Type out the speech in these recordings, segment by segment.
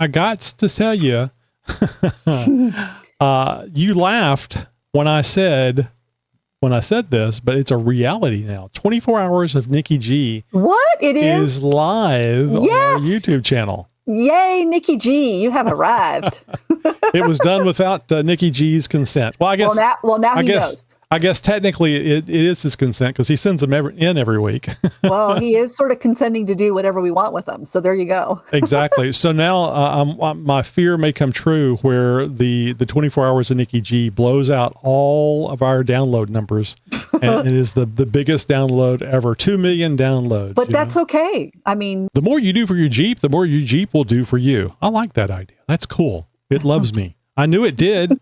I got to tell you, you laughed when I said this, but it's a reality now. 24 Hours of Nikki G. What? It is live on our YouTube channel. Yay, Nikki G, you have arrived. It was done without Nikki G's consent. Well, I guess. Now he knows. I guess technically it is his consent because he sends them in every week. Well, he is sort of consenting to do whatever we want with them. So there you go. Exactly. So now my fear may come true where the 24 Hours of Nikki G blows out all of our download numbers. And it is the biggest download ever, 2 million downloads. But that's okay. I mean, the more you do for your Jeep, the more your Jeep will do for you. I like that idea. That's cool. It loves me. I knew it did.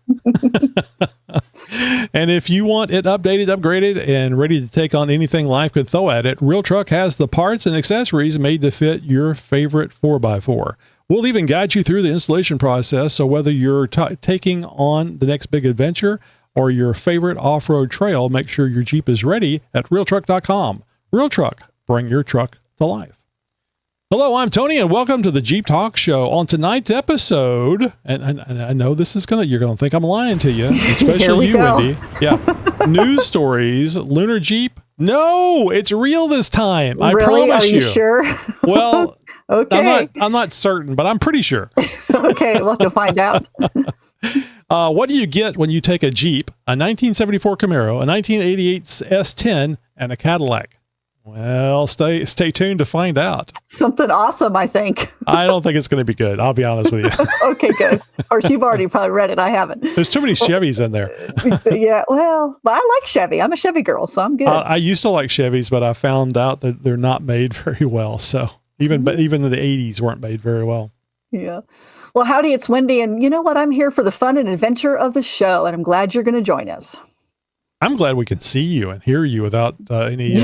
And if you want it updated, upgraded, and ready to take on anything life could throw at it, Real Truck has the parts and accessories made to fit your favorite 4x4. We'll even guide you through the installation process, so whether you're taking on the next big adventure or your favorite off-road trail, make sure your Jeep is ready at realtruck.com. Real Truck, bring your truck to life. Hello, I'm Tony, and welcome to the Jeep Talk Show. On tonight's episode, and I know this is you're gonna think I'm lying to you, especially you, Wendy. Yeah, news stories, Lunar Jeep. No, it's real this time. I promise you. Are you sure? Well, okay. I'm not certain, but I'm pretty sure. Okay, we'll have to find out. What do you get when you take a Jeep, a 1974 Camaro, a 1988 S10, and a Cadillac? Well, stay tuned to find out. Something awesome, I think. I don't think it's going to be good. I'll be honest with you. Okay, good. Of course, you've already probably read it. I haven't. There's too many Chevys in there. Yeah, well, but I like Chevy. I'm a Chevy girl, so I'm good. I used to like Chevys, but I found out that they're not made very well. So even the 80s weren't made very well. Yeah. Well, howdy, it's Wendy, and you know what? I'm here for the fun and adventure of the show, and I'm glad you're going to join us. I'm glad we can see you and hear you without any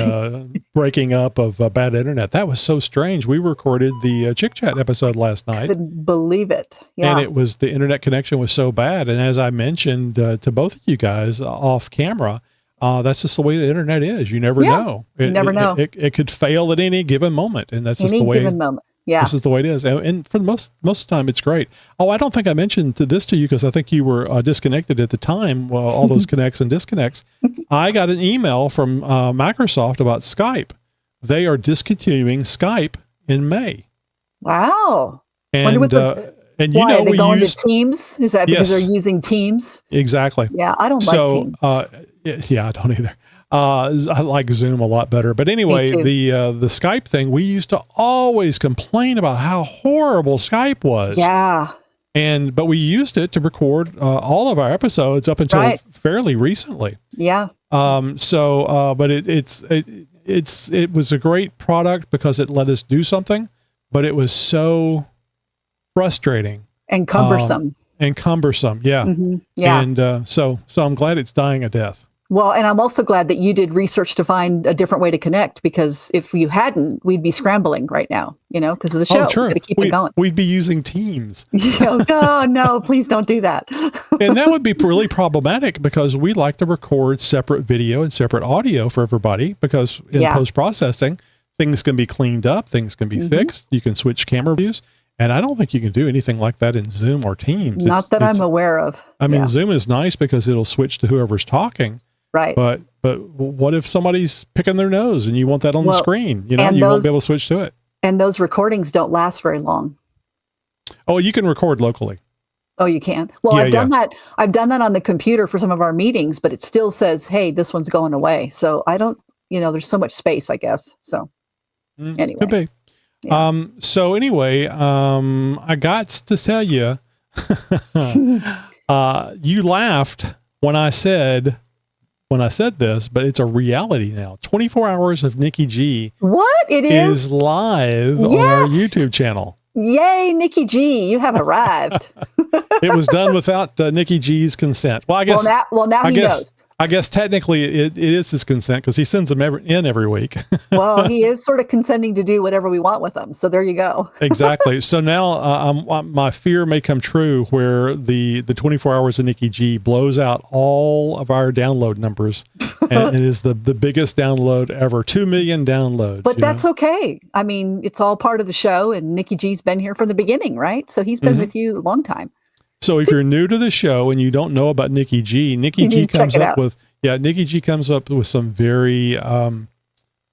breaking up of bad internet. That was so strange. We recorded the Chick Chat episode last night. Couldn't believe it. Yeah. And the internet connection was so bad. And as I mentioned to both of you guys off camera, that's just the way the internet is. You never know. You never know. It could fail at any given moment. And that's just the way. Any given moment. Yeah. This is the way it is. And for the most of the time, it's great. Oh, I don't think I mentioned this to you because I think you were disconnected at the time. Well, all those connects and disconnects. I got an email from Microsoft about Skype. They are discontinuing Skype in May. Wow. And and you why, know, are they we going use to Teams? Is that because they're using Teams? Exactly. Yeah, I don't like Teams. Yeah, I don't either. I like Zoom a lot better. But anyway, the Skype thing, we used to always complain about how horrible Skype was. Yeah. But we used it to record all of our episodes up until fairly recently. Yeah. But it was a great product because it let us do something, but it was so frustrating and cumbersome. Yeah. Mm-hmm. Yeah. And so I'm glad it's dying a death. Well, and I'm also glad that you did research to find a different way to connect, because if you hadn't, we'd be scrambling right now, because of the show. Oh, true. Got to keep it going. We'd be using Teams. Oh, no, please don't do that. And that would be really problematic because we like to record separate video and separate audio for everybody, because in post-processing, things can be cleaned up, things can be fixed. You can switch camera views. And I don't think you can do anything like that in Zoom or Teams. Not that I'm aware of. I mean, Zoom is nice because it'll switch to whoever's talking. Right. But what if somebody's picking their nose and you want that on the screen? You won't be able to switch to it. And those recordings don't last very long. Oh, you can record locally. Oh, you can? Well, I've done that. I've done that on the computer for some of our meetings, but it still says, hey, this one's going away. So I don't, there's so much space, I guess. So anyway. Could be. Yeah. So anyway, I got to tell you, you laughed when I said this, but it's a reality now. 24 Hours of Nikki G. What? It is live on our YouTube channel. Yay, Nikki G, you have arrived. It was done without Nikki G's consent. Well, I guess. Now he knows. I guess technically it is his consent because he sends them in every week. Well, he is sort of consenting to do whatever we want with them. So there you go. Exactly. So now my fear may come true where the 24 Hours of Nikki G blows out all of our download numbers. and it is the biggest download ever, 2 million downloads. But that's okay. I mean, it's all part of the show, and Nikki G's been here from the beginning, right? So he's been with you a long time. So if you're new to the show and you don't know about Nikki G comes up with some very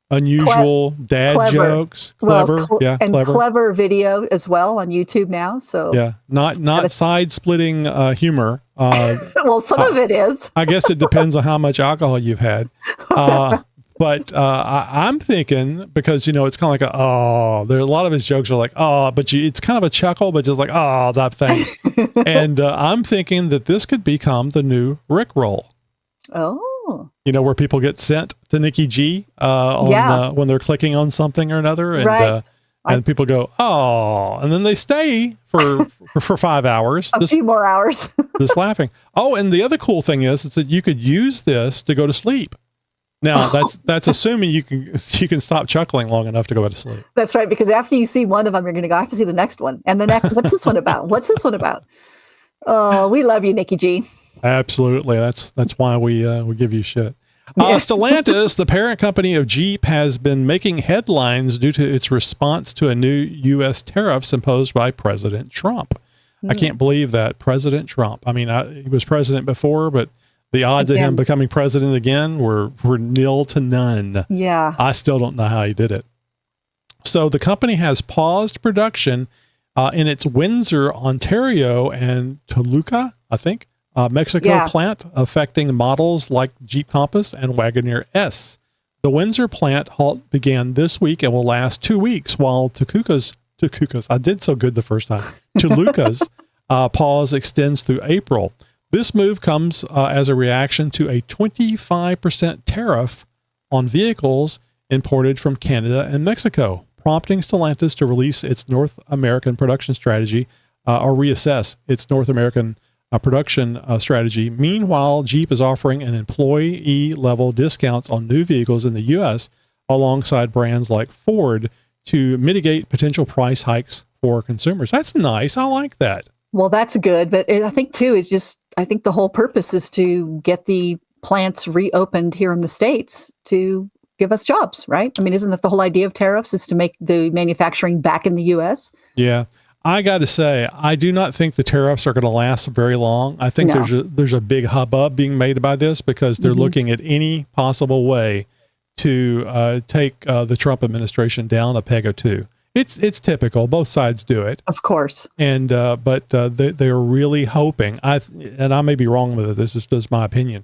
unusual dad jokes, clever video as well on YouTube now. So not side-splitting humor. Well, some of it is. I guess it depends on how much alcohol you've had. But I'm thinking, because, it's kind of like, there are a lot of his jokes are like, but it's kind of a chuckle, but just like, that thing. And I'm thinking that this could become the new Rickroll. Oh. Where people get sent to Nikki G when they're clicking on something or another. And, and people go, and then they stay for 5 hours. A few more hours. Just laughing. Oh, and the other cool thing is that you could use this to go to sleep. Now that's assuming you can stop chuckling long enough to go to sleep. That's right, because after you see one of them, you're going to go, I have to see the next one. And the next, what's this one about? What's this one about? Oh, we love you, Nikki G. Absolutely. That's why we give you shit. Stellantis, the parent company of Jeep, has been making headlines due to its response to a new U.S. tariffs imposed by President Trump. I can't believe that. President Trump. I mean, he was president before, but the odds of him becoming president again were nil to none. Yeah. I still don't know how he did it. So the company has paused production in its Windsor, Ontario and Toluca, I think, Mexico plant, affecting models like Jeep Compass and Wagoneer S. The Windsor plant halt began this week and will last 2 weeks, while Toluca's, I did so good the first time, Toluca's pause extends through April. This move comes as a reaction to a 25% tariff on vehicles imported from Canada and Mexico, prompting Stellantis to release its North American production strategy or reassess its North American production strategy. Meanwhile, Jeep is offering an employee-level discounts on new vehicles in the U.S. alongside brands like Ford to mitigate potential price hikes for consumers. That's nice. I like that. Well, that's good. But I think, too, it's just, I think the whole purpose is to get the plants reopened here in the States to give us jobs, right? I mean, isn't that the whole idea of tariffs, is to make the manufacturing back in the U.S.? Yeah. I got to say, I do not think the tariffs are going to last very long. I think there's a big hubbub being made by this because they're looking at any possible way to take the Trump administration down a peg or two. It's typical. Both sides do it, of course. And but they are really hoping. And I may be wrong with it. This is just my opinion.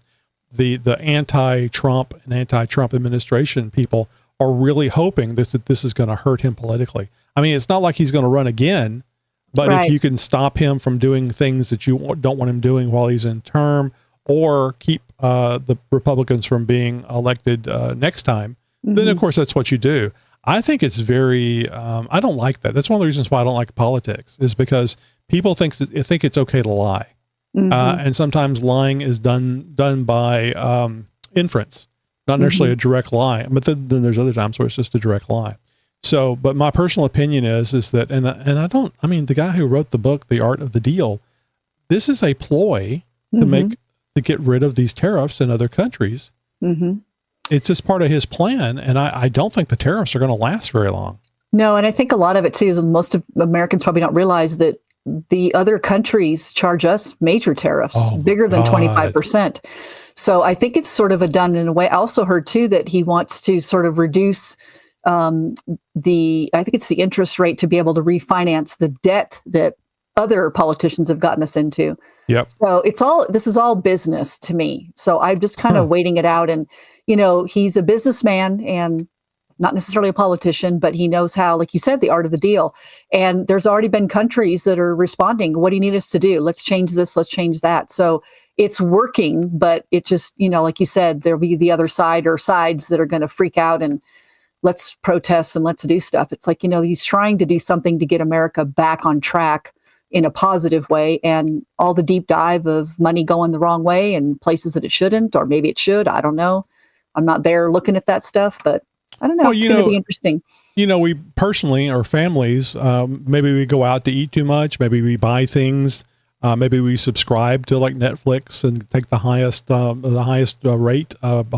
The anti-Trump and anti-Trump administration people are really hoping that this is going to hurt him politically. I mean, it's not like he's going to run again, but if you can stop him from doing things that you don't want him doing while he's in term, or keep the Republicans from being elected next time, then of course that's what you do. I think it's very, I don't like that. That's one of the reasons why I don't like politics, is because people think it's okay to lie. And sometimes lying is done by inference, not necessarily a direct lie. But then there's other times where it's just a direct lie. So, but my personal opinion is that, I mean, the guy who wrote the book, The Art of the Deal, this is a ploy to get rid of these tariffs in other countries. It's just part of his plan. And I don't think the tariffs are going to last very long. No. And I think a lot of it too is most of Americans probably don't realize that the other countries charge us major tariffs, bigger than 25%. So I think it's sort of done in a way. I also heard too that he wants to sort of reduce I think it's the interest rate to be able to refinance the debt that other politicians have gotten us into. Yep. So this is all business to me. So I'm just kind of waiting it out. And, he's a businessman and not necessarily a politician, but he knows how, like you said, the art of the deal. And there's already been countries that are responding. What do you need us to do? Let's change this. Let's change that. So it's working, but it just, like you said, there'll be the other side or sides that are going to freak out and let's protest and let's do stuff. It's like, he's trying to do something to get America back on track in a positive way, and all the deep dive of money going the wrong way and places that it shouldn't, or maybe it should. I don't know. I'm not there looking at that stuff, but I don't know. It's going to be interesting. We personally, or families, maybe we go out to eat too much. Maybe we buy things Maybe we subscribe to like Netflix and take the highest rate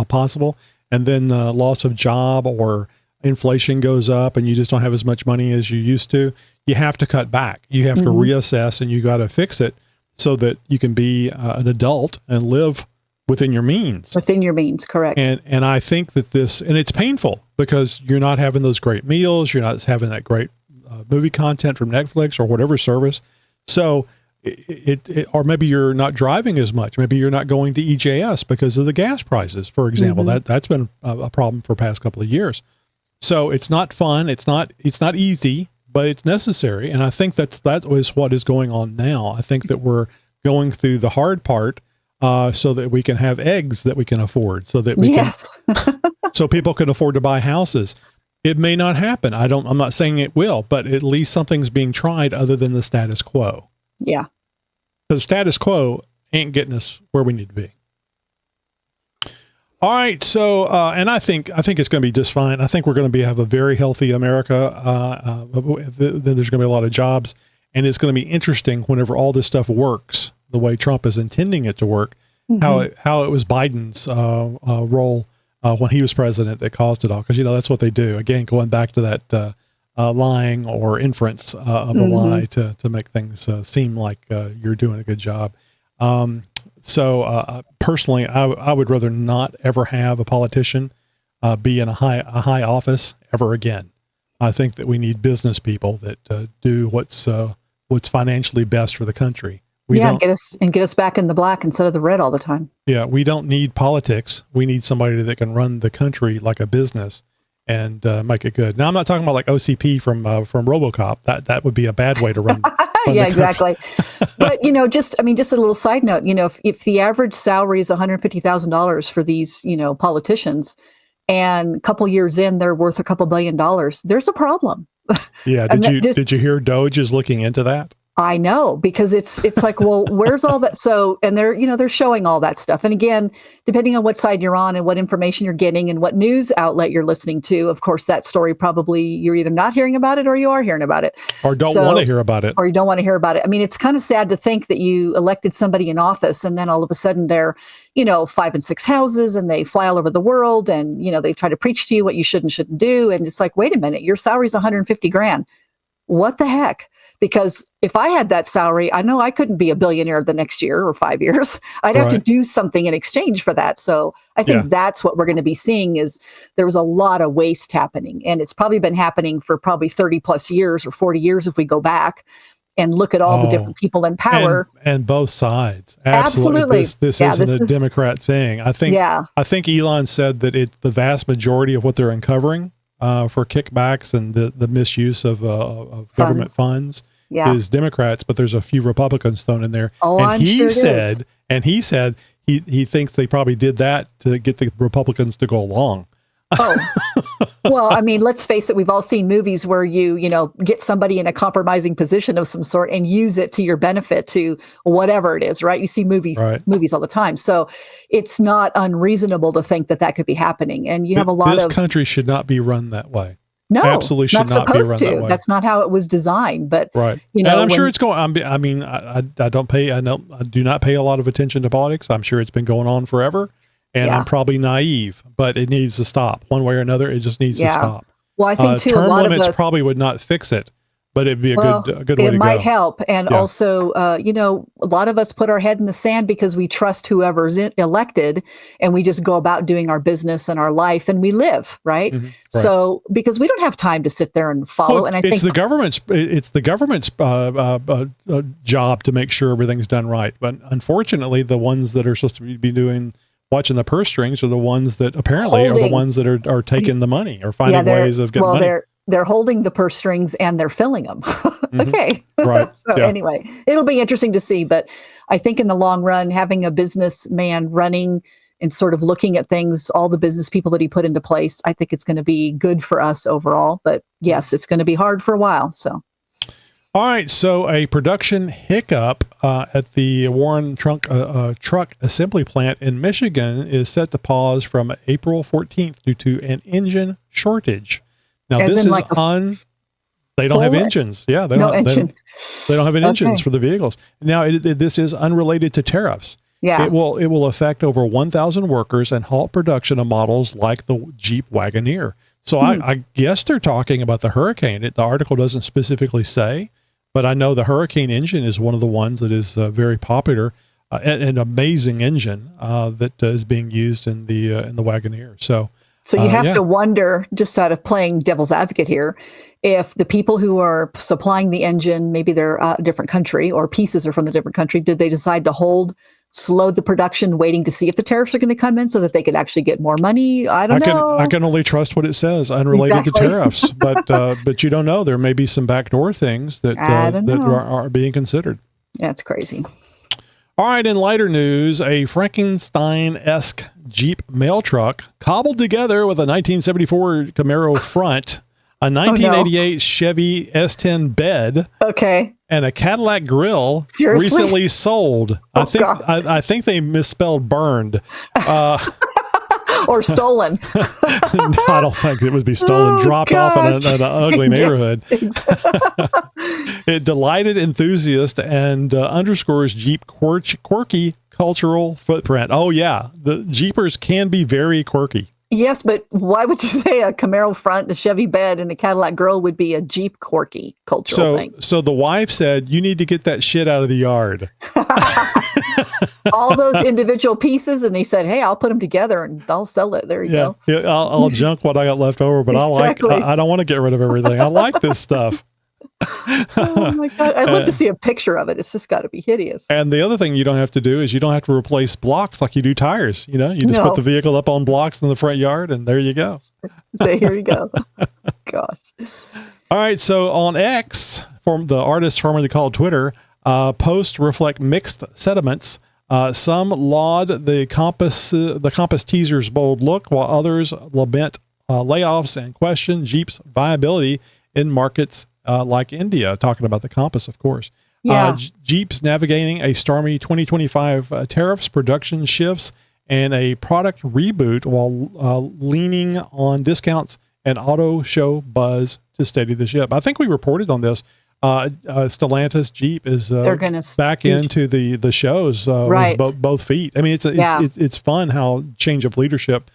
possible, and then loss of job or inflation goes up and you just don't have as much money as you used to. You have to cut back. You have to reassess, and you got to fix it so that you can be an adult and live within your means. Within your means, correct. And I think that and it's painful because you're not having those great meals. You're not having that great movie content from Netflix or whatever service. So or maybe you're not driving as much. Maybe you're not going to EJS because of the gas prices, for example. That's been a problem for the past couple of years. So it's not fun. It's not easy, but it's necessary. And I think that is what is going on now. I think that we're going through the hard part so that we can have eggs that we can afford, so that we can, so people can afford to buy houses. It may not happen. I'm not saying it will, but at least something's being tried other than the status quo. Yeah. Because status quo ain't getting us where we need to be. All right. So, and I think it's going to be just fine. I think we're going to have a very healthy America. There's going to be a lot of jobs, and it's going to be interesting whenever all this stuff works the way Trump is intending it to work, how it was Biden's role when he was president that caused it all. Because, that's what they do. Again, going back to that lying or inference of a lie to make things seem like you're doing a good job. So personally, I would rather not ever have a politician be in a high office ever again. I think that we need business people that do what's financially best for the country. Get us back in the black instead of the red all the time. Yeah, we don't need politics. We need somebody that can run the country like a business and make it good. Now, I'm not talking about like OCP from RoboCop. That would be a bad way to run. Yeah, exactly. But just a little side note. If the average salary is $150,000 for these politicians, and a couple years in they're worth a couple $1 billion, there's a problem. Yeah. Did you hear Doge is looking into that? I know, because it's like, well, where's all that? So, and they're showing all that stuff. And again, depending on what side you're on and what information you're getting and what news outlet you're listening to, of course, that story probably you're either not hearing about it or you are hearing about it. Or don't want to hear about it. Or you don't want to hear about it. I mean, it's kind of sad to think that you elected somebody in office and then all of a sudden they're, 5 and 6 houses and they fly all over the world and, they try to preach to you what you should and shouldn't do. And it's like, wait a minute, your salary's $150,000. What the heck? Because if I had that salary, I know I couldn't be a billionaire the next year or 5 years. I'd have to do something in exchange for that. So I think that's what we're going to be seeing is there was a lot of waste happening. And it's probably been happening for probably 30 plus years or 40 years if we go back and look at all the different people in power. And both sides. Absolutely. This isn't a Democrat thing. I think Elon said that the vast majority of what they're uncovering for kickbacks and the misuse of government funds is Democrats, but there's a few Republicans thrown in there. He said he thinks they probably did that to get the Republicans to go along. Well, I mean, let's face it. We've all seen movies where you get somebody in a compromising position of some sort and use it to your benefit to whatever it is, right? You see movies all the time. So it's not unreasonable to think that could be happening. And you have a lot this country should not be run that way. No, absolutely should not be run that way. That's not how it was designed. But and I'm sure it's going. I mean, I do not pay a lot of attention to politics. I'm sure it's been going on forever, and I'm probably naive. But it needs to stop one way or another. It just needs to stop. Well, I think too. Term a lot limits of us, probably would not fix it, but it'd be a good way to go. It might help, and also, a lot of us put our head in the sand because we trust whoever's elected, and we just go about doing our business and our life, and we live right. So because we don't have time to sit there and follow, and I think the government's job to make sure everything's done right. But unfortunately, the ones that are supposed to be watching the purse strings are the ones that apparently are the ones that are taking the money or finding ways of getting money. They're holding the purse strings and they're filling them. Okay. Right. So anyway, it'll be interesting to see. But I think in the long run, having a businessman running and sort of looking at things, all the business people that he put into place, I think it's going to be good for us overall. But yes, it's going to be hard for a while. So. All right. So a production hiccup at the Warren truck assembly plant in Michigan is set to pause from April 14th due to an engine shortage. Now, this is They don't have Full- engines. Yeah, no engine. They don't have any engines Okay. for the vehicles. Now, this is unrelated to tariffs. Yeah. It will affect over 1,000 workers and halt production of models like the Jeep Wagoneer. So I guess they're talking about the Hurricane. The article doesn't specifically say, but I know the Hurricane engine is one of the ones that is very popular, an amazing engine that is being used in the Wagoneer. So you have to wonder, just out of playing devil's advocate here, if the people who are supplying the engine, maybe they're out a different country or pieces are from the different country, did they decide to slow the production, waiting to see if the tariffs are going to come in so that they could actually get more money? I don't know. I can only trust what it says, unrelated to tariffs. But you don't know. There may be some backdoor things that are being considered. That's crazy. All right, in lighter news, a Frankenstein-esque Jeep mail truck cobbled together with a 1974 Camaro front, a 1988 Chevy S10 bed, and a Cadillac grill recently sold. I think they misspelled burned. Or stolen. I don't think it would be stolen. Dropped off in an ugly neighborhood. It delighted enthusiasts and underscores Jeep quirky cultural footprint. Oh, yeah. The Jeepers can be very quirky. Yes, but why would you say a Camaro front, a Chevy bed, and a Cadillac grill would be a Jeep quirky cultural thing? So the wife said, you need to get that shit out of the yard. All those individual pieces, and he said, hey, I'll put them together and I'll sell it. There you go. Yeah, I'll junk what I got left over, but I don't want to get rid of everything. I like this stuff. Oh my God. I'd love to see a picture of it. It's just got to be hideous. And the other thing you don't have to do is you don't have to replace blocks like you do tires. You just put the vehicle up on blocks in the front yard and there you go. So here you go. Gosh. All right. So on X, the artist formerly called Twitter, posts reflect mixed sentiments. Some laud the Compass teaser's bold look, while others lament layoffs and question Jeep's viability in markets like India, talking about the Compass, of course. Yeah. Jeep's navigating a stormy 2025 tariffs, production shifts, and a product reboot while leaning on discounts and auto show buzz to steady the ship. I think we reported on this. Stellantis Jeep is back into the shows with both feet. I mean, it's fun how change of leadership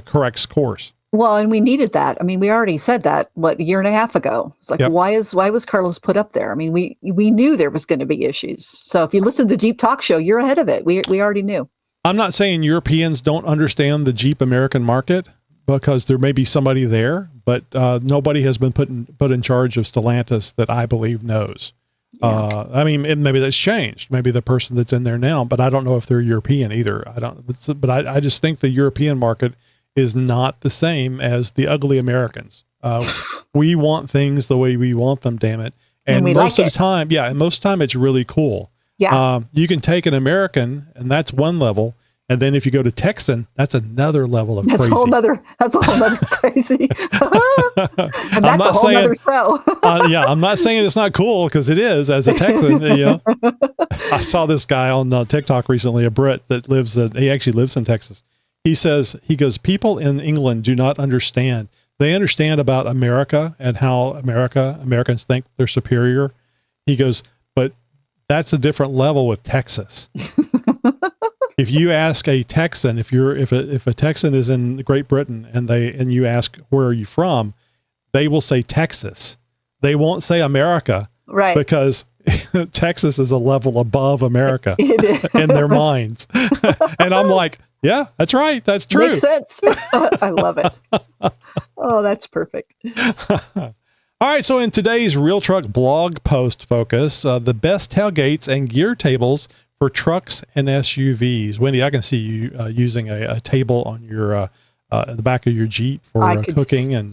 corrects course. Well, and we needed that. I mean, we already said that, a year and a half ago. It's like, why was Carlos put up there? I mean, we knew there was going to be issues. So if you listen to the Jeep Talk Show, you're ahead of it. We already knew. I'm not saying Europeans don't understand the Jeep American market, because there may be somebody there, but nobody has been put in charge of Stellantis that I believe knows. Yeah. I mean, maybe that's changed. Maybe the person that's in there now, but I don't know if they're European either. But I just think the European market is not the same as the ugly Americans. We want things the way we want them, damn it. And most of the time, it's really cool. Yeah. You can take an American, and that's one level. And then if you go to Texan, that's another level of crazy. That's a whole nother crazy. And that's a whole nother show. I'm not saying it's not cool, because it is as a Texan. I saw this guy on TikTok recently, a Brit that he actually lives in Texas. He goes, people in England do not understand. They understand about America and how Americans think they're superior. He goes, but that's a different level with Texas. If you ask a Texan, if a Texan is in Great Britain and you ask, where are you from? They will say Texas. They won't say America. Right. Because Texas is a level above America in their minds. And I'm like, yeah, that's right. That's true. Makes sense. I love it. Oh, that's perfect. All right. So in today's Real Truck blog post focus, the best tailgates and gear tables for trucks and SUVs. Wendy, I can see you using a table on your the back of your Jeep for cooking and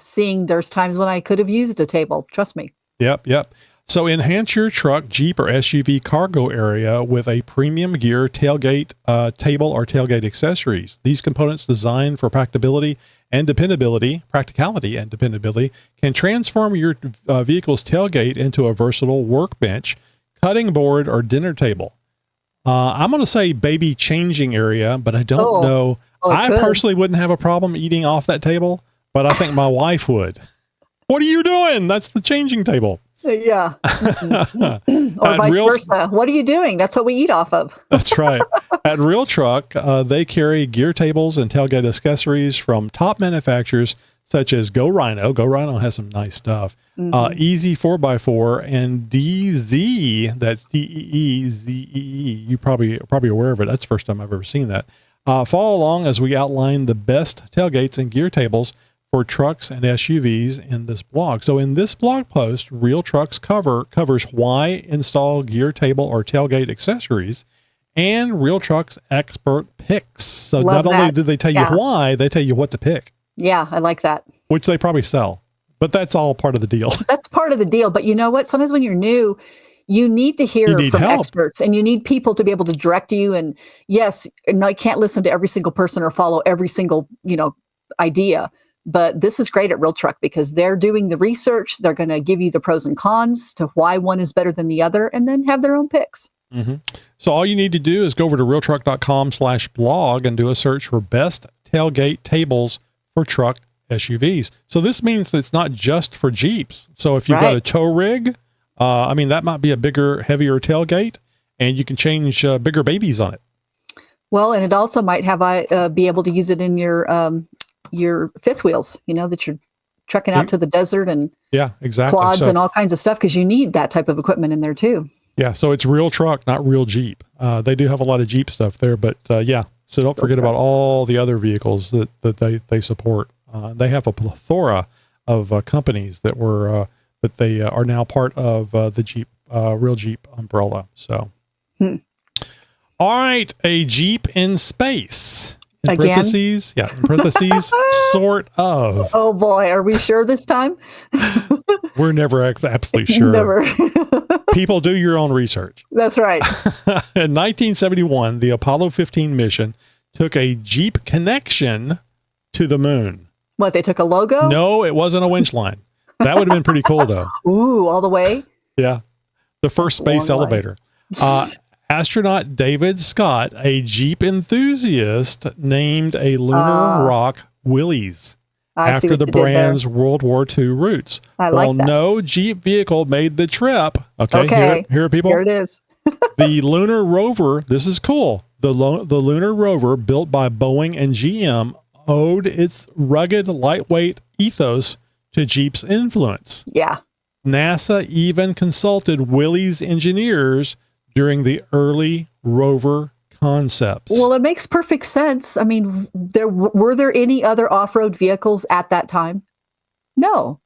seeing there's times when I could have used a table. Trust me. Yep. So enhance your truck, Jeep, or SUV cargo area with a premium gear tailgate table or tailgate accessories. These components, designed for practicality and dependability, can transform your vehicle's tailgate into a versatile workbench, cutting board, or dinner table. I'm going to say baby changing area, but I don't know. I personally wouldn't have a problem eating off that table, but I think my wife would. What are you doing? That's the changing table. Yeah. Or vice versa. What are you doing? That's what we eat off of. That's right. At Real Truck, they carry gear tables and tailgate accessories from top manufacturers such as Go Rhino. Go Rhino has some nice stuff. Easy 4x4 and DZ. That's DEEZEE. You probably aware of it. That's the first time I've ever seen that. Follow along as we outline the best tailgates and gear tables for trucks and SUVs in this blog. So in this blog post, Real Trucks covers why install gear table or tailgate accessories and Real Trucks expert picks. So not only do they tell you why, they tell you what to pick. Yeah, I like that. Which they probably sell, but that's all part of the deal. That's part of the deal. But you know what? Sometimes when you're new, you need to hear from experts and you need people to be able to direct you. And yes, no, you can't listen to every single person or follow every single, idea. But this is great at Real Truck because they're doing the research. They're going to give you the pros and cons to why one is better than the other and then have their own picks. So all you need to do is go over to realtruck.com/blog and do a search for best tailgate tables for truck SUVs. So this means that it's not just for Jeeps. So if you've got a tow rig, that might be a bigger, heavier tailgate and you can change bigger babies on it. Well, and it also might have be able to use it in your fifth wheels, that you're trekking out to the desert and quads and all kinds of stuff because you need that type of equipment in there too. Yeah. So it's Real Truck, not Real Jeep. They do have a lot of Jeep stuff there, but so don't forget about all the other vehicles that they support. They have a plethora of companies that they are now part of the Jeep, Real Jeep umbrella. So, all right, a Jeep in space. In parentheses, sort of. Oh boy, are we sure this time? We're never absolutely sure. Never. People, do your own research. That's right. In 1971, the Apollo 15 mission took a Jeep connection to the moon. What, they took a logo? No, it wasn't a winch line. That would have been pretty cool, though. Ooh, all the way? Yeah. The first space elevator. Astronaut David Scott, a Jeep enthusiast, named a lunar rock Willys after the brand's World War II roots. No Jeep vehicle made the trip. Okay. Here, people. Here it is. The lunar rover, this is cool. The lunar rover, built by Boeing and GM, owed its rugged, lightweight ethos to Jeep's influence. Yeah. NASA even consulted Willys engineers during the early rover concepts. Well, it makes perfect sense. I mean, were there any other off-road vehicles at that time? No,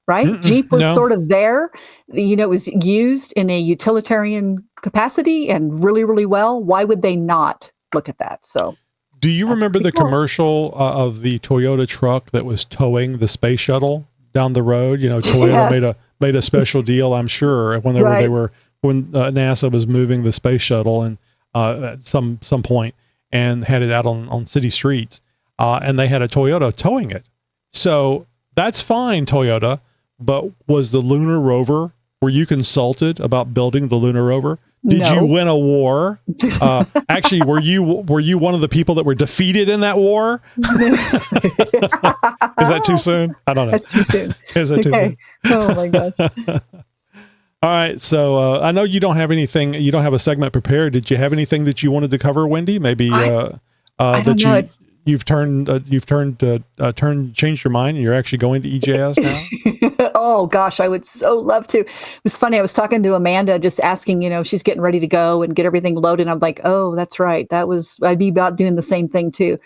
right? Jeep was sort of there. It was used in a utilitarian capacity and really, really well. Why would they not look at that? So, do you remember the commercial of the Toyota truck that was towing the space shuttle down the road? Toyota made a special deal, I'm sure, when NASA was moving the space shuttle and at some point and had it out on city streets, and they had a Toyota towing it. So that's fine, Toyota. But was the lunar rover? Were you consulted about building the lunar rover? Did you win a war? Actually, were you one of the people that were defeated in that war? Is that too soon? I don't know. That's too soon. Is that too soon? Oh my gosh. All right. So I know you don't have anything. You don't have a segment prepared. Did you have anything that you wanted to cover, Wendy? Maybe you've changed your mind and you're actually going to EJS now? Oh gosh, I would so love to. It was funny. I was talking to Amanda, just asking, she's getting ready to go and get everything loaded. And I'm like, oh, that's right. I'd be about doing the same thing too.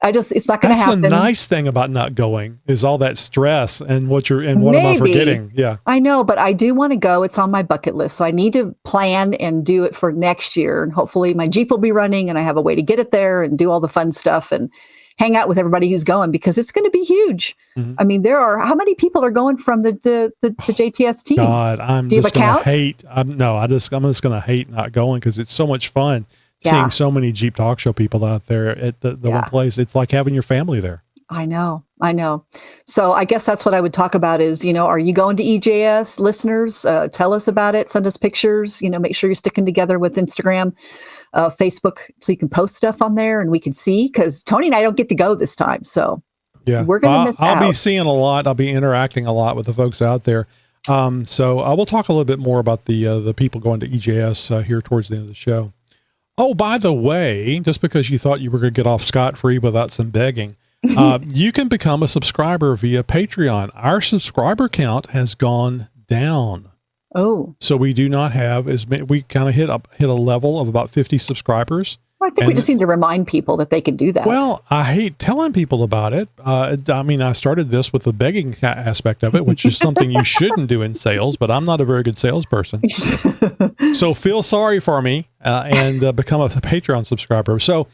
It's not going to happen. That's the nice thing about not going is all that stress and what am I forgetting? Yeah, I know, but I do want to go. It's on my bucket list. So I need to plan and do it for next year. And hopefully my Jeep will be running and I have a way to get it there and do all the fun stuff and hang out with everybody who's going because it's going to be huge. I mean, how many people are going from the JTS team? God, I'm just going to hate. I'm just going to hate not going because it's so much fun seeing so many Jeep Talk Show people out there at the one place. It's like having your family there. I know. So I guess that's what I would talk about is, are you going to EJS? Listeners, tell us about it. Send us pictures, make sure you're sticking together with Instagram, Facebook, so you can post stuff on there and we can see, because Tony and I don't get to go this time. So Yeah. We're going to miss I'll out. be seeing a lot. I'll be interacting a lot with the folks out there. So I will talk a little bit more about the people going to EJS here towards the end of the show. Oh, by the way, just because you thought you were going to get off scot-free without some begging, you can become a subscriber via Patreon. Our subscriber count has gone down. Oh, So we do not have as many. We kind of hit a level of about 50 subscribers. well, I think we just need to remind people that they can do that. Well, I hate telling people about it. I mean, I started this with the begging aspect of it, which is something you shouldn't do in sales, but I'm not a very good salesperson. So feel sorry for me and become a Patreon subscriber. So,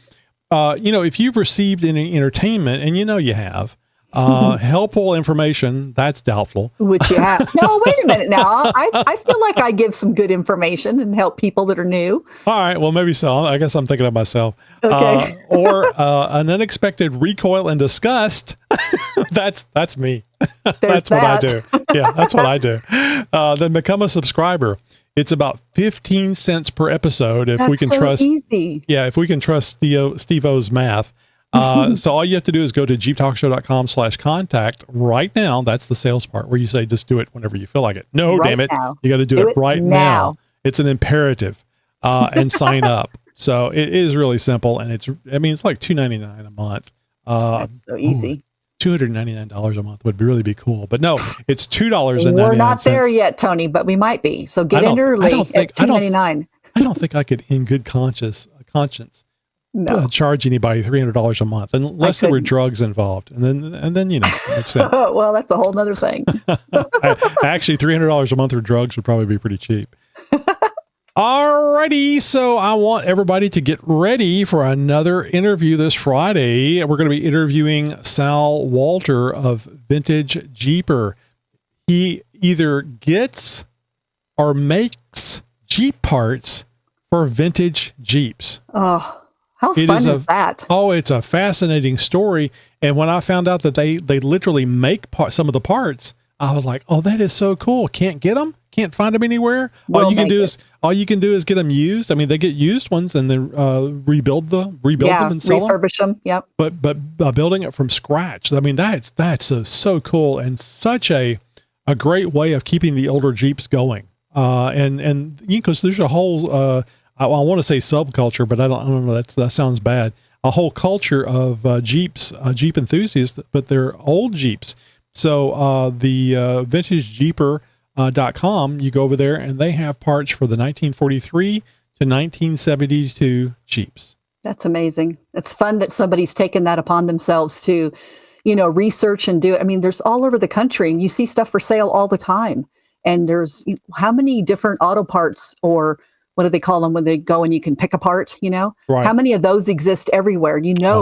if you've received any entertainment, and you have, helpful information, that's doubtful. Which you have. No, wait a minute now. I feel like I give some good information and help people that are new. All right. Well, maybe so. I guess I'm thinking of myself. Okay. Or an unexpected recoil and disgust. That's me. That's what I do. Yeah, that's what I do. Then become a subscriber. It's about 15 cents per episode if we can trust. Easy. Yeah, if we can trust Steve-O's math. So all you have to do is go to xjtalk.com/contact right now. That's the sales part where you say, just do it whenever you feel like it. No, Right damn it. now. You got to do it right now. It's an imperative, and sign up. So it is really simple. And it's like $2.99 a month. That's so easy. $299 a month would really be cool, but no, it's $2.99. We're not there yet, Tony, but we might be. So get in early at $2.99. I don't think I could, in good conscience, No. charge anybody $300 a month unless there were drugs involved, and then makes sense. Well, that's a whole nother thing. Actually, $300 a month for drugs would probably be pretty cheap. Alrighty, so I want everybody to get ready for another interview this Friday. We're going to be interviewing Sal Walter of Vintage Jeeper. He either gets or makes Jeep parts for vintage Jeeps. Oh, how fun is that? Oh, it's a fascinating story. And when I found out that they literally make some of the parts, I was like, oh, that is so cool. Can't get them? Can't find them anywhere? All you can do is get them used. I mean, they get used ones and then rebuild them and sell them. Refurbish them. Yep. But building it from scratch. I mean, that's so cool and such a great way of keeping the older Jeeps going. And because there's a whole I want to say subculture, but I don't know. That sounds bad. A whole culture of Jeeps, Jeep enthusiasts, but they're old Jeeps. So the vintagejeeper.com, you go over there and they have parts for the 1943 to 1972 Jeeps. That's amazing. It's fun that somebody's taken that upon themselves to, research and do it. I mean, there's all over the country and you see stuff for sale all the time. And there's how many different auto parts, or what do they call them when they go and you can pick apart, Right. How many of those exist everywhere?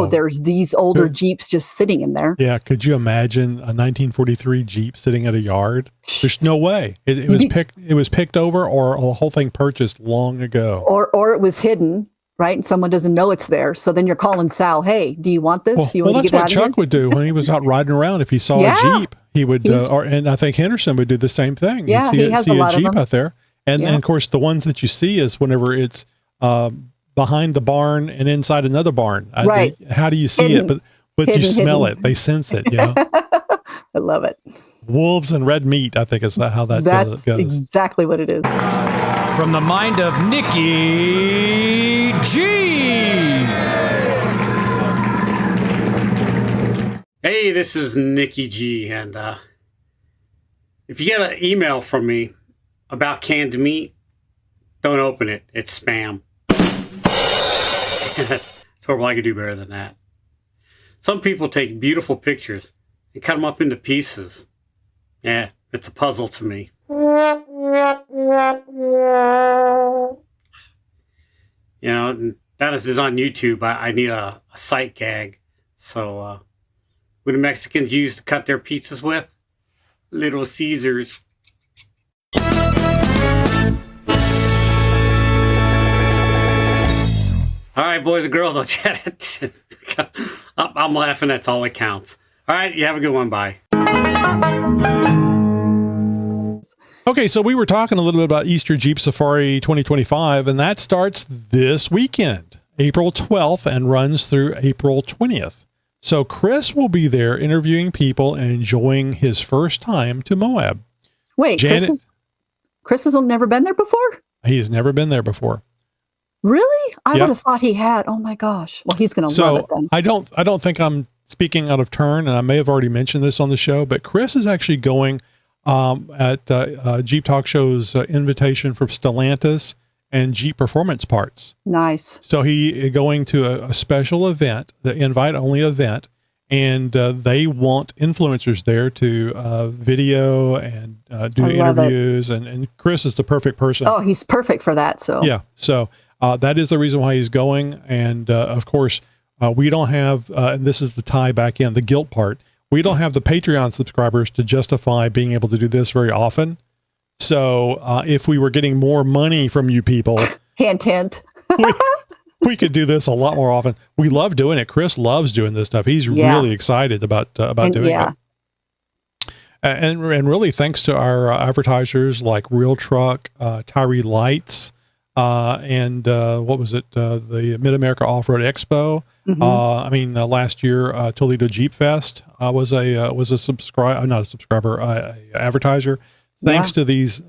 There's these older Jeeps just sitting in there. Yeah. Could you imagine a 1943 Jeep sitting at a yard? There's no way. It was picked over, or a whole thing purchased long ago. Or it was hidden, right? And someone doesn't know it's there. So then you're calling Sal, hey, do you want this? Well, that's what Chuck would do when he was out riding around. If he saw a Jeep, he would, and I think Henderson would do the same thing. Yeah, he has a Jeep out there. And of course, the ones that you see is whenever it's behind the barn and inside another barn. Right. How do you see it? But you smell it. They sense it. I love it. Wolves and red meat, I think is how that goes. That's exactly what it is. From the mind of Nikki G. Hey, this is Nikki G, and if you get an email from me about canned meat, don't open it. It's spam. That's horrible. I could do better than that. Some people take beautiful pictures and cut them up into pieces. Yeah, it's a puzzle to me. That is on YouTube. I need a sight gag. So, what do Mexicans use to cut their pizzas with? Little Caesars. All right, boys and girls, I'll chat it. I'm laughing. That's all that counts. All right, you have a good one. Bye. Okay, so we were talking a little bit about Easter Jeep Safari 2025, and that starts this weekend, April 12th, and runs through April 20th. So Chris will be there interviewing people and enjoying his first time to Moab. Wait, Janet, Chris has never been there before? He has never been there before. Really? I Yep. would have thought he had. Oh my gosh. Well, he's going to love it then. I don't think I'm speaking out of turn, and I may have already mentioned this on the show, but Chris is actually going at Jeep Talk Show's invitation from Stellantis and Jeep Performance Parts. Nice. So he is going to a special event, the invite-only event, and they want influencers there to video and do interviews, and Chris is the perfect person. Oh, he's perfect for that. So yeah, so that is the reason why he's going, and of course, we don't have, and this is the tie back in, the guilt part, we don't have the Patreon subscribers to justify being able to do this very often. So if we were getting more money from you people, hint. we could do this a lot more often. We love doing it. Chris loves doing this stuff. He's really excited about doing it. And really thanks to our advertisers like Real Truck, Tyree Lights, and what was it? The Mid-America Off-Road Expo. Last year, Toledo Jeep Fest was a subscriber, not a subscriber, advertiser. Thanks to these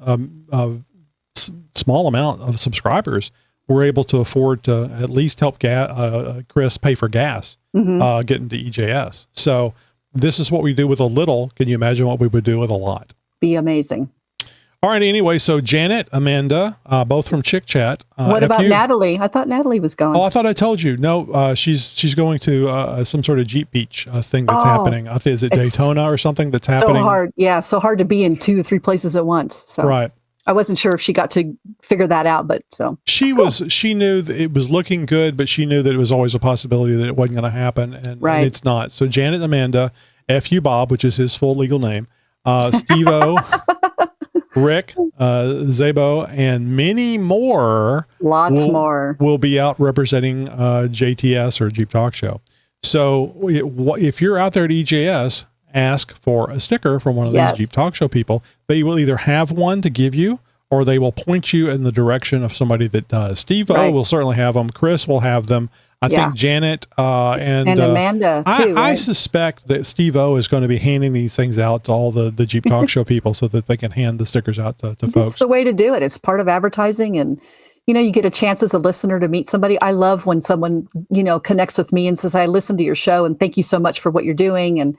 small amount of subscribers, we're able to afford to at least help Chris pay for gas getting to EJS. So this is what we do with a little. Can you imagine what we would do with a lot? Be amazing. All right. Anyway, so Janet, Amanda, both from Chick Chat. What about Natalie? I thought Natalie was going. Oh, I thought I told you. No, she's going to some sort of Jeep Beach thing that's happening. I think is it Daytona or something that's happening. So hard, so hard to be in 2 or 3 places at once. So right. I wasn't sure if she got to figure that out, but so she knew that it was looking good, but she knew that it was always a possibility that it wasn't going to happen, and it's not. So Janet, Amanda, F.U. Bob, which is his full legal name, Steve-O, Rick, Zabo, and many more. Lots more will be out representing JTS or Jeep Talk Show. So if you're out there at EJS, ask for a sticker from one of these Jeep Talk Show people. They will either have one to give you, or they will point you in the direction of somebody that does. Steve-O will certainly have them. Chris will have them. I think Janet and Amanda too. I suspect that Steve-O is going to be handing these things out to all the Jeep Talk Show people so that they can hand the stickers out to folks. It's the way to do it. It's part of advertising, and you get a chance as a listener to meet somebody. I love when someone connects with me and says, "I listened to your show and thank you so much for what you're doing." And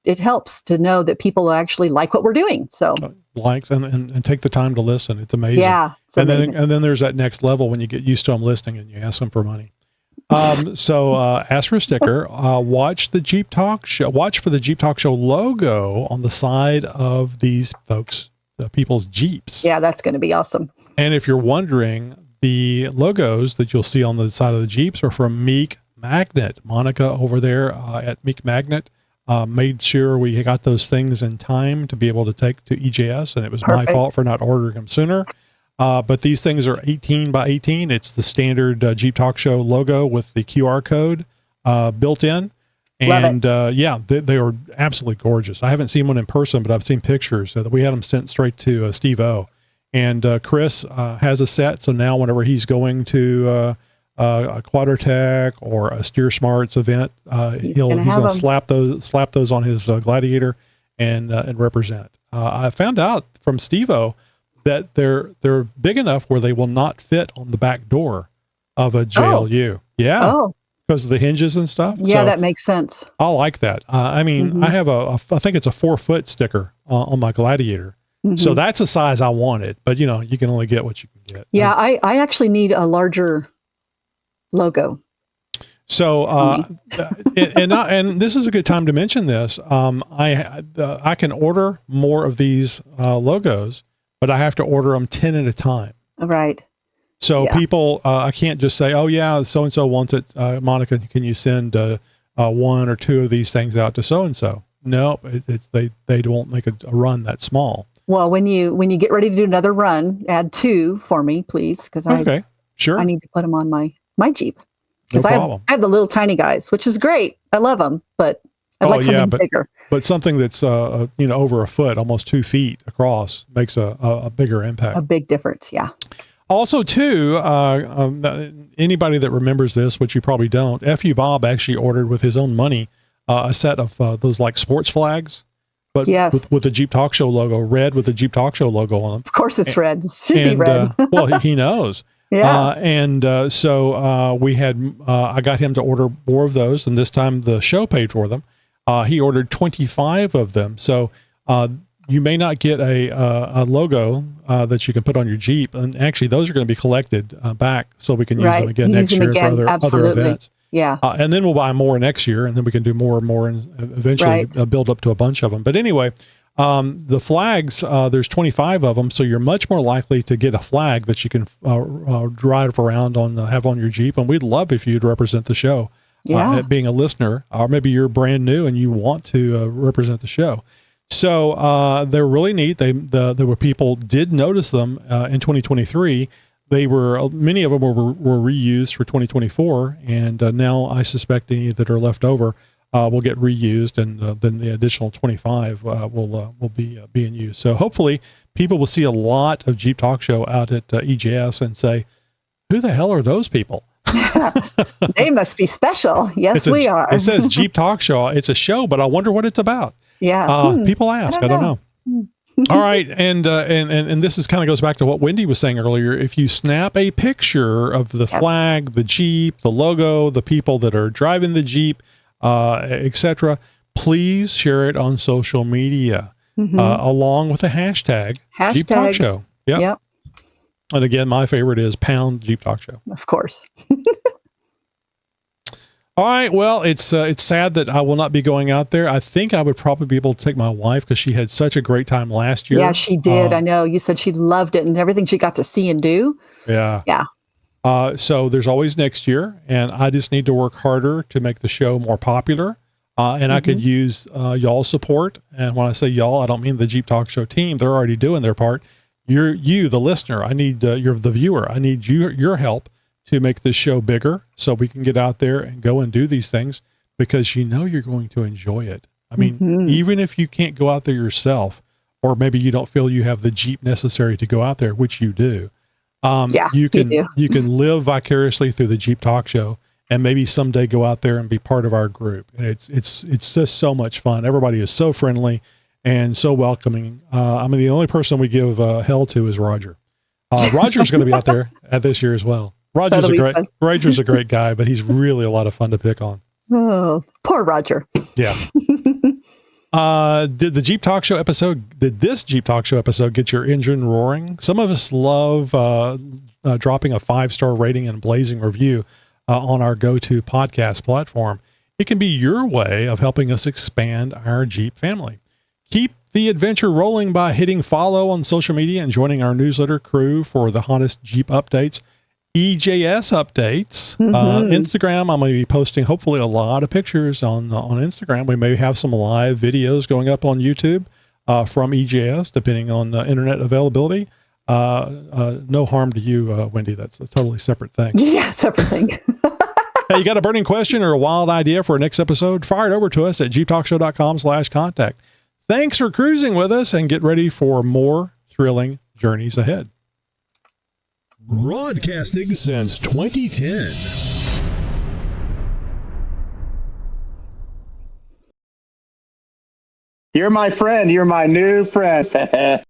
it helps to know that people actually like what we're doing. So likes and take the time to listen. It's amazing. Yeah. It's amazing. And then there's that next level when you get used to them listening and you ask them for money. So ask for a sticker, watch the Jeep Talk Show, watch for the Jeep Talk Show logo on the side of these folks, people's Jeeps. Yeah, that's going to be awesome. And if you're wondering, the logos that you'll see on the side of the Jeeps are from Meek Magnet. Monica over there at Meek Magnet made sure we got those things in time to be able to take to EJS, and it was my fault for not ordering them sooner. But these things are 18 by 18. It's the standard Jeep Talk Show logo with the QR code built in. And they are absolutely gorgeous. I haven't seen one in person, but I've seen pictures. So we had them sent straight to Steve-O. And Chris has a set. So now whenever he's going to a Quadratech or a Steer Smarts event, he's going to slap those on his Gladiator and represent. I found out from Steve-O that they're big enough where they will not fit on the back door of a JLU. Because of the hinges and stuff. Yeah, so that makes sense. I like that. I have I think it's a 4-foot sticker on my Gladiator. So that's a size I wanted, but you can only get what you can get. Yeah, I actually need a larger logo. So, and this is a good time to mention this. I can order more of these logos, but I have to order them 10 at a time. Right. So people, I can't just say, "Oh yeah, so and so wants it." Monica, can you send 1 or 2 of these things out to so and so? No, they won't make a run that small. Well, when you get ready to do another run, add 2 for me, please, because I need to put them on my Jeep. Because I have the little tiny guys, which is great. I love them, but I'd like something bigger. But something that's over a foot, almost 2 feet across, makes a bigger impact. A big difference, yeah. Also, too, anybody that remembers this, which you probably don't, F.U. Bob actually ordered with his own money a set of those like sports flags, but Yes. with the Jeep Talk Show logo, red with the Jeep Talk Show logo on them. Of course it's red. It should be red. Well, he knows. Yeah. So we had, I got him to order more of those, and this time the show paid for them. He ordered 25 of them. So you may not get a logo that you can put on your Jeep, and actually those are going to be collected back so we can use them again next year for other events. Yeah. And then we'll buy more next year, and then we can do more and more, and eventually build up to a bunch of them. But anyway, the flags, there's 25 of them, so you're much more likely to get a flag that you can drive around on, have on your Jeep. And we'd love if you'd represent the show, being a listener, or maybe you're brand new and you want to represent the show. So they're really neat. There were people did notice them in 2023. They were, many of them were reused for 2024, and now I suspect any that are left over will get reused, and then the additional 25 will be being used. So hopefully people will see a lot of Jeep Talk Show out at EJS and say, who the hell are those people? They must be special. Yes, we are. It says Jeep Talk Show. It's a show, but I wonder what it's about. Yeah. People ask. I don't know. All right. And this is kind of goes back to what Wendy was saying earlier. If you snap a picture of the flag, the Jeep, the logo, the people that are driving the Jeep, etc., please share it on social media, along with the hashtag Jeep Talk Show. Yep. And again, my favorite is # Jeep Talk Show. Of course. All right. Well, it's sad that I will not be going out there. I think I would probably be able to take my wife because she had such a great time last year. Yeah, she did. I know. You said she loved it and everything she got to see and do. Yeah. Yeah. So there's always next year, and I just need to work harder to make the show more popular. And I could use y'all's support. And when I say y'all, I don't mean the Jeep Talk Show team. They're already doing their part. You, the listener. I need you're the viewer. I need your help to make this show bigger so we can get out there and go and do these things, because you're going to enjoy it. I mean, even if you can't go out there yourself, or maybe you don't feel you have the Jeep necessary to go out there, which you do. You can live vicariously through the Jeep Talk Show, and maybe someday go out there and be part of our group. And it's just so much fun. Everybody is so friendly and so welcoming. I mean, the only person we give hell to is Roger. Roger's going to be out there at this year as well. Roger's a great guy, but he's really a lot of fun to pick on. Oh, poor Roger. Yeah. Did this Jeep Talk Show episode get your engine roaring? Some of us love dropping a 5-star rating and blazing review on our go-to podcast platform. It can be your way of helping us expand our Jeep family. Keep the adventure rolling by hitting follow on social media and joining our newsletter crew for the hottest Jeep updates, EJS updates. Instagram, I'm going to be posting hopefully a lot of pictures on Instagram. We may have some live videos going up on YouTube from EJS, depending on internet availability. No harm to you, Wendy. That's a totally separate thing. Yeah, separate thing. Hey, you got a burning question or a wild idea for a next episode? Fire it over to us at xjtalk.com/contact. Thanks for cruising with us, and get ready for more thrilling journeys ahead. Broadcasting since 2010. You're my friend. You're my new friend.